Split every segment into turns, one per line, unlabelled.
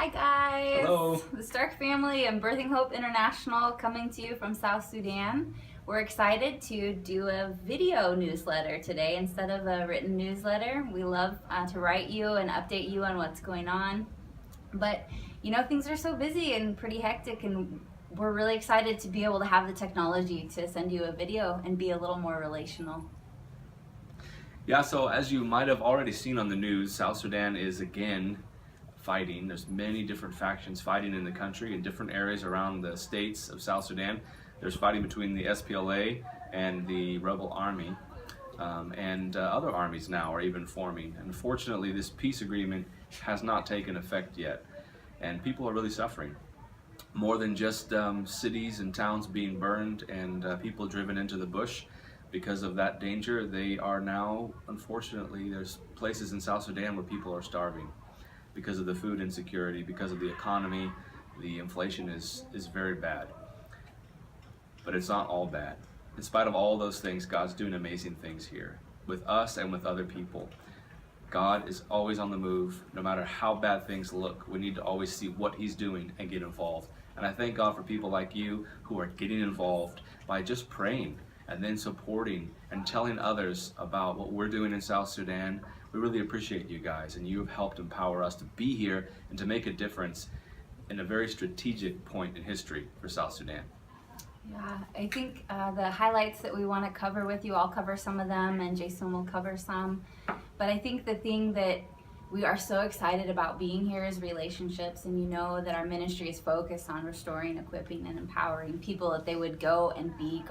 Hi guys!
Hello!
The Stark family and Birthing Hope International coming to you from South Sudan. We're excited to do a video newsletter today instead of a written newsletter. We love to write you and update you on what's going on. But you know, things are so busy and pretty hectic, and we're really excited to be able to have the technology to send you a video and be a little more relational.
Yeah, so as you might have already seen on the news, South Sudan is again fighting. There's many different factions fighting in the country in different areas around the states of South Sudan. There's fighting between the SPLA and the rebel army, and other armies now are even forming. Unfortunately, this peace agreement has not taken effect yet, and people are really suffering. More than just cities and towns being burned and people driven into the bush. Because of that danger, they are now, unfortunately, there's places in South Sudan where people are starving because of the food insecurity, because of the economy. The inflation is very bad. But it's not all bad. In spite of all those things, God's doing amazing things here with us and with other people. God is always on the move. No matter how bad things look, we need to always see what He's doing and get involved. And I thank God for people like you who are getting involved by just praying and then supporting and telling others about what we're doing in South Sudan. We really appreciate you guys, and you have helped empower us to be here and to make a difference in a very strategic point in history for South Sudan.
Yeah, I think the highlights that we want to cover with you, I'll cover some of them and Jason will cover some. But I think the thing that we are so excited about being here is relationships, and you know that our ministry is focused on restoring, equipping, and empowering people, that they would go and be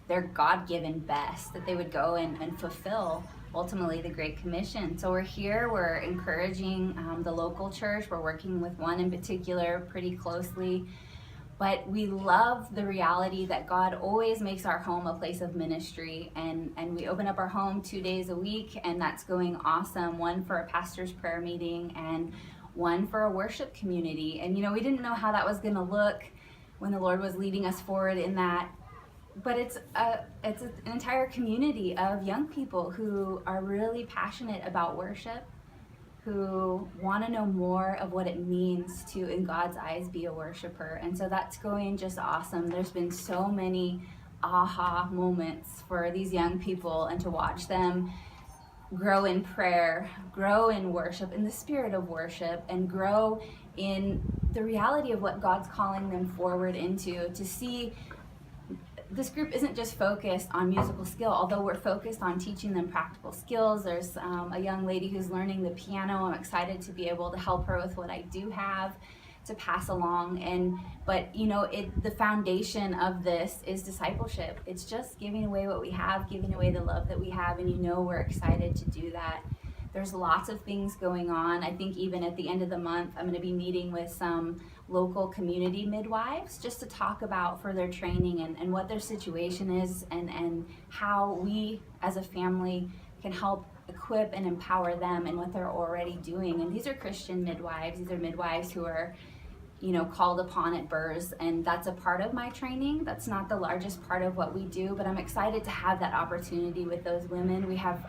their God-given best, that they would go and fulfill ultimately the Great Commission. So we're here, we're encouraging the local church, we're working with one in particular pretty closely. But we love the reality that God always makes our home a place of ministry, and we open up our home 2 days a week, and that's going awesome. One for a pastor's prayer meeting and one for a worship community. And you know, we didn't know how that was going to look when the Lord was leading us forward in that. But it's an entire community of young people who are really passionate about worship, who want to know more of what it means to, in God's eyes, be a worshiper. And so that's going just awesome. There's been so many aha moments for these young people, and to watch them grow in prayer, grow in worship, in the spirit of worship, and grow in the reality of what God's calling them forward into. To see this group isn't just focused on musical skill, although we're focused on teaching them practical skills. There's a young lady who's learning the piano. I'm excited to be able to help her with what I do have to pass along. But you know, the foundation of this is discipleship. It's just giving away what we have, giving away the love that we have, and you know we're excited to do that. There's lots of things going on. I think even at the end of the month, I'm going to be meeting with some local community midwives just to talk about further training and what their situation is, and how we as a family can help equip and empower them in what they're already doing. And these are Christian midwives. These are midwives who are, you know, called upon at births, and that's a part of my training. That's not the largest part of what we do, but I'm excited to have that opportunity with those women. We have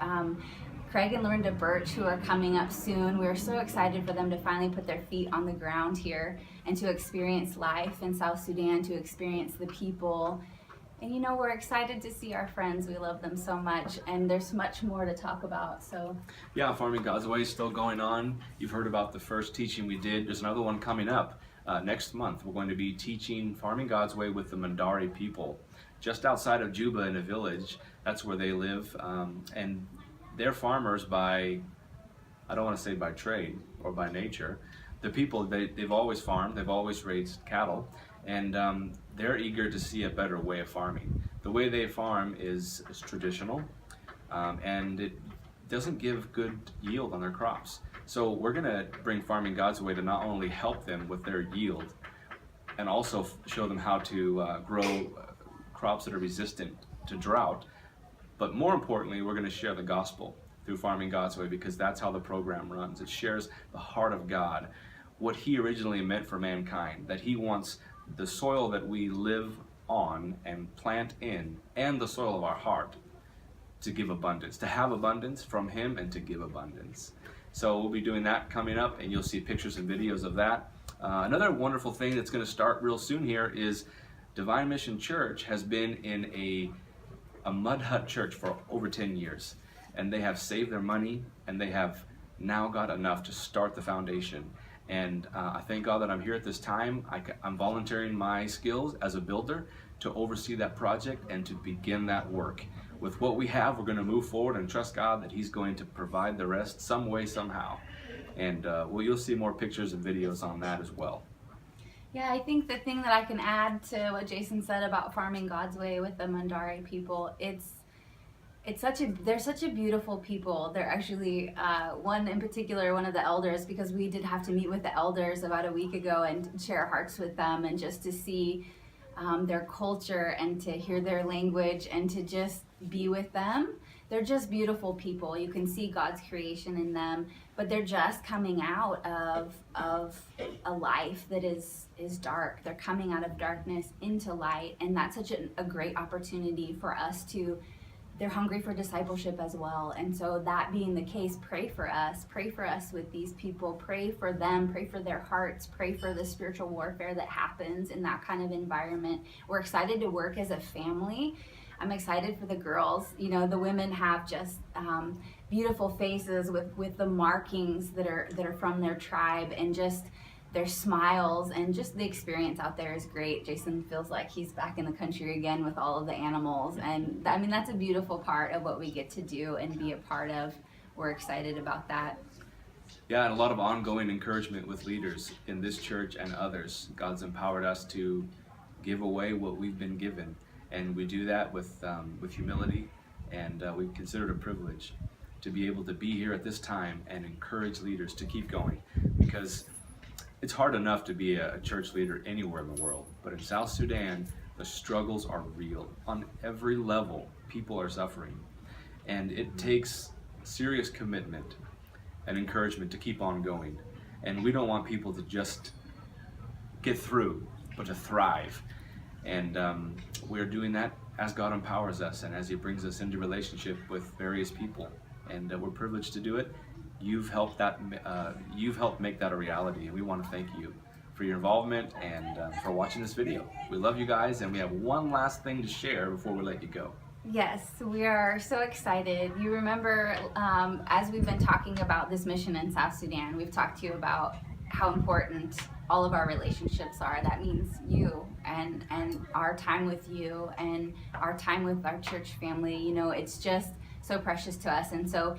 Craig and Lorinda Birch, who are coming up soon. We're so excited for them to finally put their feet on the ground here and to experience life in South Sudan, to experience the people. And you know, we're excited to see our friends. We love them so much, and there's much more to talk about. So
Yeah, Farming God's Way is still going on. You've heard about the first teaching we did. There's another one coming up next month. We're going to be teaching Farming God's Way with the Mandari people, just outside of Juba in a village. That's where they live, and they're farmers by, I don't want to say by trade or by nature. The people, they've always farmed, they've always raised cattle, and they're eager to see a better way of farming. The way they farm is traditional, and it doesn't give good yield on their crops. So we're going to bring Farming God's Way to not only help them with their yield, and also show them how to grow crops that are resistant to drought. But more importantly, we're going to share the gospel through Farming God's Way, because that's how the program runs. It shares the heart of God, what He originally meant for mankind, that He wants the soil that we live on and plant in, and the soil of our heart, to give abundance, to have abundance from Him and to give abundance. So we'll be doing that coming up, and you'll see pictures and videos of that. Another wonderful thing that's going to start real soon here is Divine Mission Church has been in a mud hut church for over 10 years, and they have saved their money, and they have now got enough to start the foundation. And I thank God that I'm here at this time. I'm volunteering my skills as a builder to oversee that project and to begin that work. With what we have, we're going to move forward and trust God that He's going to provide the rest some way, somehow. And well, you'll see more pictures and videos on that as well.
Yeah, I think the thing that I can add to what Jason said about farming God's way with the Mandare people, they're such a beautiful people. They're actually one in particular, one of the elders, because we did have to meet with the elders about a week ago and share hearts with them, and just to see their culture and to hear their language and to just be with them. They're just beautiful people. You can see God's creation in them, but they're just coming out of a life that is dark. They're coming out of darkness into light, and that's such a great opportunity for us to. They're hungry for discipleship as well. And so that being the case, pray for us with these people, pray for them, pray for their hearts, pray for the spiritual warfare that happens in that kind of environment. We're excited to work as a family. I'm excited for the girls. You know, the women have just beautiful faces with the markings that are from their tribe, and just their smiles, and just the experience out there is great. Jason feels like he's back in the country again with all of the animals, and I mean, that's a beautiful part of what we get to do and be a part of. We're excited about that.
Yeah, and a lot of ongoing encouragement with leaders in this church and others. God's empowered us to give away what we've been given, and we do that with humility, and we consider it a privilege to be able to be here at this time and encourage leaders to keep going, because it's hard enough to be a church leader anywhere in the world, but in South Sudan, the struggles are real. On every level, people are suffering, and it takes serious commitment and encouragement to keep on going. And we don't want people to just get through, but to thrive. And we're doing that as God empowers us and as He brings us into relationship with various people. And we're privileged to do it. You've helped make that a reality, and we want to thank you for your involvement and for watching this video. We love you guys, and we have one last thing to share before we let you go.
Yes, we are so excited. You remember, as we've been talking about this mission in South Sudan, we've talked to you about how important all of our relationships are. That means you and our time with you and our time with our church family. You know, it's just so precious to us. And so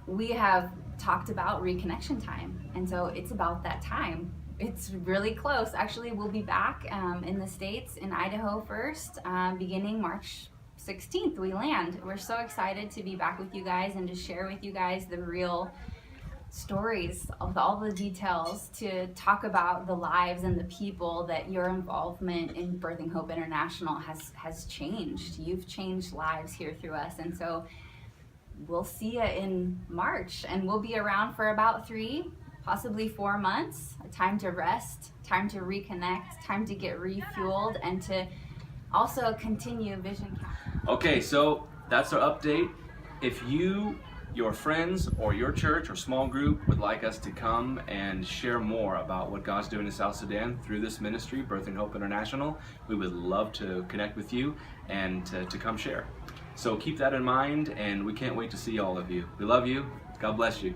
we have talked about reconnection time, and so it's about that time. It's really close. Actually, we'll be back in the States, in Idaho first, beginning March 16th. We land. We're so excited to be back with you guys and to share with you guys the real stories of all the details, to talk about the lives and the people that your involvement in Birthing Hope International has changed. You've changed lives here through us, and so we'll see you in March, and we'll be around for about 3, possibly 4 months. A time to rest, time to reconnect, time to get refueled, and to also continue Vision Camp.
Okay, so that's our update. If you, your friends, or your church or small group would like us to come and share more about what God's doing in South Sudan through this ministry, Birthing Hope International, we would love to connect with you and to come share. So keep that in mind, and we can't wait to see all of you. We love you. God bless you.